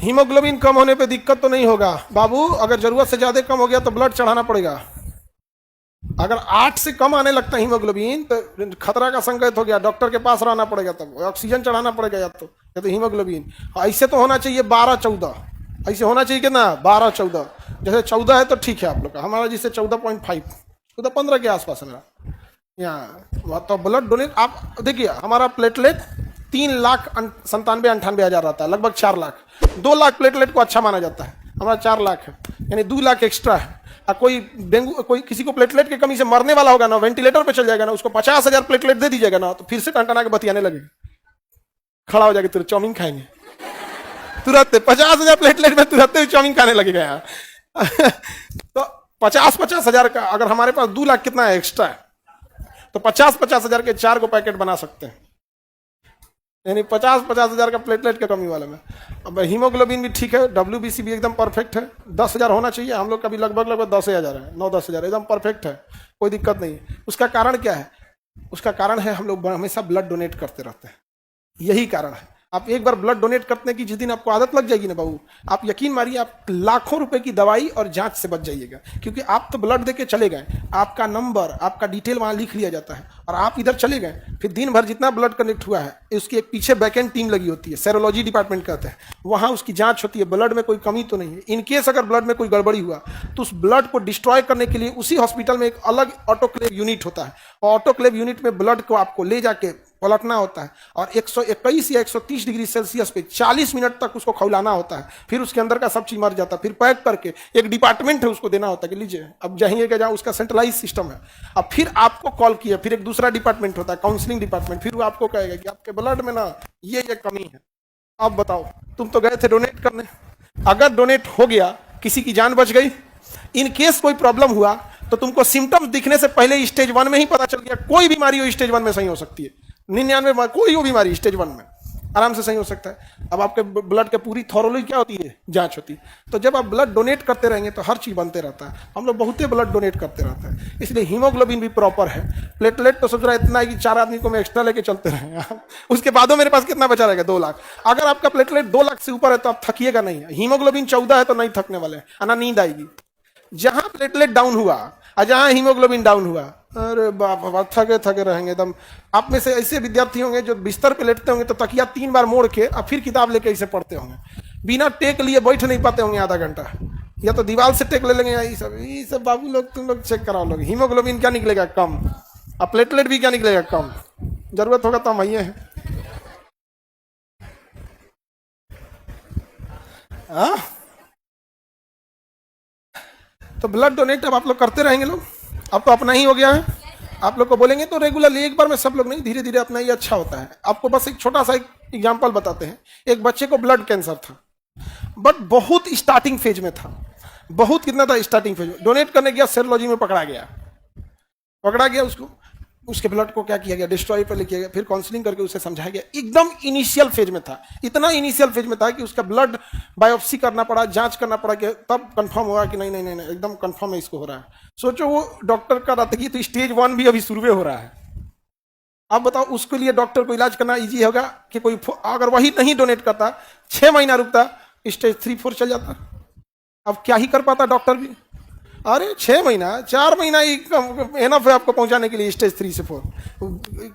Haemoglobin कम होने पे दिक्कत तो नहीं होगा बाबू, अगर जरूरत से ज्यादा कम हो गया तो ब्लड चढ़ाना पड़ेगा। अगर 8 से कम आने लगता है हीमोग्लोबिन तो खतरा का संकेत हो गया, डॉक्टर के पास रहना पड़ेगा, तब ऑक्सीजन चढ़ाना पड़ेगा या तो हीमोग्लोबिन। ऐसे तो होना चाहिए 12-14, ऐसे होना चाहिए कितना 12-14। जैसे 14 है तो ठीक है आप लोग का, हमारा जिससे 14.5 15 के आसपास है मेरा यहाँ। तो ब्लड डोनेट आप देखिए, हमारा प्लेटलेट 3,97,98,000 रहता है, लगभग 4 लाख। 2 लाख प्लेटलेट को अच्छा माना जाता है, हमारा 4 लाख है, यानी 2 लाख एक्स्ट्रा है। कोई डेंगू, कोई किसी को प्लेटलेट की कमी से मरने वाला होगा ना, वेंटिलेटर पे चल जाएगा ना, उसको 50,000 प्लेटलेट दे दीजिएगा ना, तो फिर से टनटना के बतियाने लगेगा, खड़ा हो जाएगा, तुरंत चाउमीन खाएंगे, तुरंत 50,000 प्लेटलेट में तुरंत चाउमीन खाने लगेगा यहाँ। तो 50,000 का, अगर हमारे पास 2 लाख कितना है एक्स्ट्रा है, तो 50,000 के 4 को पैकेट बना सकते हैं, यानी 50,000 का प्लेटलेट का कमी वाले में। अब हीमोग्लोबिन भी ठीक है, WBC भी एकदम परफेक्ट है, 10,000 होना चाहिए, हम लोग का भी लगभग 10,000 है, 9-10,000 एकदम परफेक्ट है, कोई दिक्कत नहीं है। उसका कारण क्या है? उसका कारण है हम लोग हमेशा ब्लड डोनेट करते रहते हैं, यही कारण है। आप एक बार ब्लड डोनेट करने की जिस दिन आपको आदत लग जाएगी ना बाबू, आप यकीन मारिए आप लाखों रुपए की दवाई और जांच से बच जाइएगा, क्योंकि आप तो ब्लड देके चले गए, आपका नंबर, आपका डिटेल वहां लिख लिया जाता है, और आप इधर चले गए, फिर दिन भर जितना ब्लड कनेक्ट हुआ है उसकी एक पीछे बैकएंड टीम लगी होती है, सेरोलॉजी डिपार्टमेंट कहते हैं, वहां उसकी जांच होती है, ब्लड में कोई कमी तो नहीं है। इनकेस अगर ब्लड में कोई गड़बड़ी हुआ तो उस ब्लड को डिस्ट्रॉय करने के लिए उसी हॉस्पिटल में एक अलग ऑटोक्लेव यूनिट होता है, और ऑटोक्लेव यूनिट में ब्लड को आपको ले जाके पलटना होता है, और 121 या 130 डिग्री सेल्सियस पे 40 मिनट तक उसको खौलाना होता है, फिर उसके अंदर का सब चीज मर जाता है, फिर पैक करके एक डिपार्टमेंट है उसको देना होता है कि लीजिए अब जाइएगा जहाँ, उसका सेंट्रलाइज सिस्टम है। अब फिर आपको कॉल किया, फिर एक दूसरा डिपार्टमेंट होता है काउंसलिंग डिपार्टमेंट, फिर वो आपको कहेगा कि आपके ब्लड में ना ये कमी है। अब बताओ, तुम तो गए थे डोनेट करने, अगर डोनेट हो गया, किसी की जान बच गई, इन केस कोई प्रॉब्लम हुआ तो तुमको सिम्टम्स दिखने से पहले स्टेज 1 में ही पता चल गया, कोई बीमारी हो स्टेज 1 में सही हो सकती है, 99 कोई हो बीमारी स्टेज 1 में आराम से सही हो सकता है। अब आपके ब्लड के पूरी थॉरोली क्या होती है, जांच होती है। तो जब आप ब्लड डोनेट करते रहेंगे तो हर चीज बनते रहता है, हम लोग बहुते ब्लड डोनेट करते रहते हैं, इसलिए हीमोग्लोबिन भी प्रॉपर है। प्लेटलेट तो सोच रहा है इतना है कि 4 आदमी को मैं एक्स्ट्रा लेके चलते रहे, उसके बाद मेरे पास कितना बचा रहेगा, 2 लाख। अगर आपका प्लेटलेट 2 लाख से ऊपर है तो आप थकिएगा नहीं, हीमोग्लोबिन 14 है तो नहीं थकने वाले, आना नींद आएगी। जहां प्लेटलेट डाउन हुआ और जहां हीमोग्लोबिन डाउन हुआ, अरे बाप, थके थके रहेंगे एकदम। आप में से ऐसे विद्यार्थी होंगे जो बिस्तर पे लेटते होंगे तो तकिया 3 बार मोड़ के और फिर किताब लेके ऐसे पढ़ते होंगे, बिना टेक लिए बैठ नहीं पाते होंगे आधा घंटा, या तो दीवार से टेक ले लेंगे। ये सब बाबू लोग, तुम लोग चेक कराओ लोग, हीमोग्लोबिन क्या निकलेगा कम, और प्लेटलेट भी क्या निकलेगा कम, जरूरत होगा तो हम आइए हैं। तो ब्लड डोनेट अब आप लोग करते रहेंगे लोग, अब तो अपना ही हो गया है। आप लोग को बोलेंगे तो रेगुलरली, एक बार में सब लोग नहीं, धीरे धीरे अपना ही अच्छा होता है। आपको बस एक छोटा सा एग्जांपल बताते हैं। एक बच्चे को ब्लड कैंसर था, बट बहुत स्टार्टिंग फेज में था, बहुत कितना था स्टार्टिंग फेज में, डोनेट करने गया, सेरोलॉजी में पकड़ा गया उसको, उसके ब्लड को क्या किया गया, डिस्ट्रॉय पे लिया गया, फिर काउंसलिंग करके उसे समझाया गया। एकदम इनिशियल फेज में था, इतना इनिशियल फेज में था कि उसका ब्लड बायोप्सी करना पड़ा, जांच करना पड़ा, कि तब कंफर्म हुआ कि नहीं नहीं नहीं, नहीं एकदम कंफर्म है इसको हो रहा है। सोचो वो डॉक्टर का रहता कि तो स्टेज 1 भी अभी शुरू हो रहा है। अब बताओ उसके लिए डॉक्टर को इलाज करना इजी होगा कि कोई, अगर वही नहीं डोनेट करता, 6 महीना रुकता, स्टेज 3-4 चल जाता। अब क्या ही कर पाता डॉक्टर भी, अरे 6 महीना 4 महीना ही एनफ है आपको पहुंचाने के लिए स्टेज 3 से 4।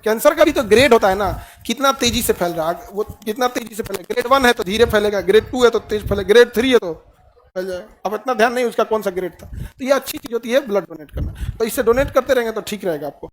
कैंसर का भी तो ग्रेड होता है ना, कितना तेजी से फैल रहा है वो, कितना तेजी से फैलेगा। ग्रेड 1 है तो धीरे फैलेगा, ग्रेड 2 है तो तेज फैलेगा, ग्रेड 3 है तो फैल जाएगा। अब इतना ध्यान नहीं उसका कौन सा ग्रेड था। तो ये अच्छी चीज होती है ब्लड डोनेट करना, तो इससे डोनेट करते रहेंगे तो ठीक रहेगा आपको।